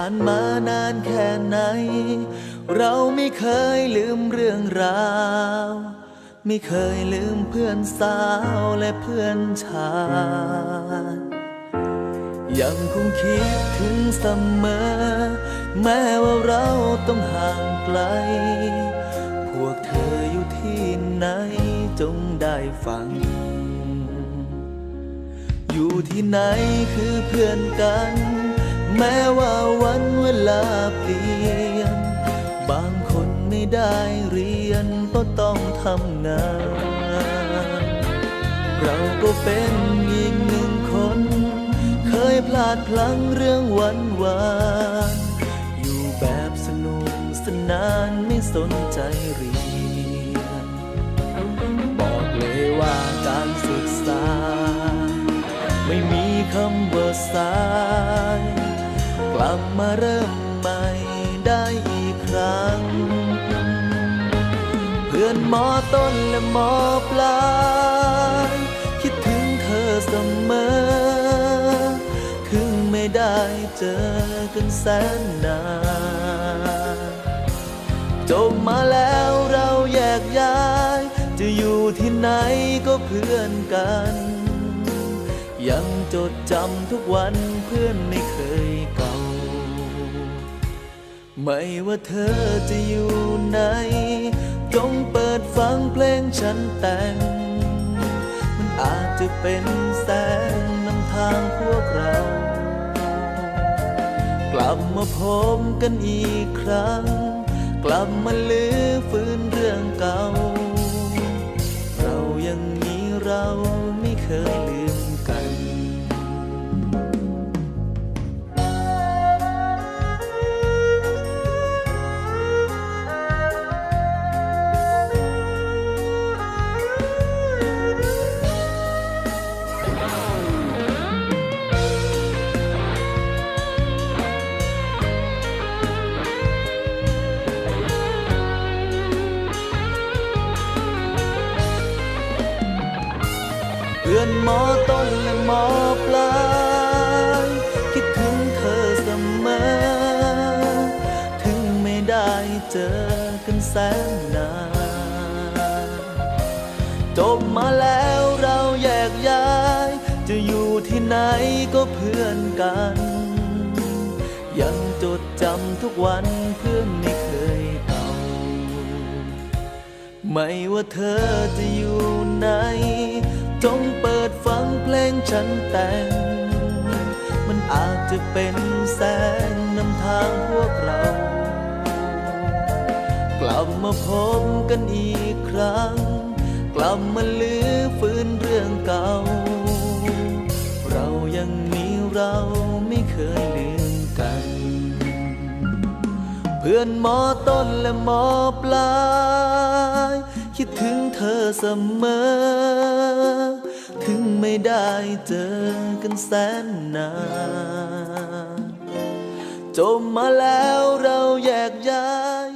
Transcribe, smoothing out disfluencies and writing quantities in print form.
านมานานแค่ไหนเราไม่เคยลืมเรื่องราวไม่เคยลืมเพื่อนสาวและเพื่อนชายยังคงคิดถึงเสมอแม้ว่าเราต้องห่างไกลพวกเธออยู่ที่ไหนจงได้ฟังอยู่ที่ไหนคือเพื่อนกันแม้ว่าวันเวลาเปลี่ยนบางคนไม่ได้เรียนก็ต้องทำงานเราก็เป็นอีกหนึ่งคนเคยพลาดพลั้งเรื่องวันวานอยู่แบบสนุกสนานไม่สนใจเรียนบอกเลยว่าการศึกษาไม่มีคำว่าสายกลับมาเริ่มใหม่ได้อีกครั้งเพื่อนม.ต้นและม.ปลายคิดถึงเธอเสมอถึงไม่ได้เจอกันแสนนานจบมาแล้วเราแยกย้ายจะอยู่ที่ไหนก็เพื่อนกันยังจดจำทุกวันเพื่อนไม่เคยเก่าไม่ว่าเธอจะอยู่ไหนจงเปิดฟังเพลงฉันแต่งมันอาจจะเป็นแสงนำทางพวกเรากลับมาพบกันอีกครั้งกลับมาลื้อฟื้นเรื่องเก่าเรายังมีเราไม่เคยลืมกันเพื่อนม.ต้นและม.ปลายคิดถึงเธอเสมอถึงไม่ได้เจอกันแสนนานจบมาแล้วเราแยกย้ายจะอยู่ที่ไหนก็เพื่อนกันยังจดจำทุกวันเพื่อนไม่เคยเก่าไม่ว่าเธอจะอยู่ไหนจงเปิดฟังเพลงฉันแต่งมันอาจจะเป็นแสงนำทางพวกเรากลับมาพบกันอีกครั้งกลับมาลื้อฟื้นเรื่องเก่าเรายังมีเราไม่เคยลืมกันเพื่อนม.ต้นและม.ปลายคิดถึงเธอเสมอถึงไม่ได้เจอกันแสนนานจบมาแล้วเราแยกย้าย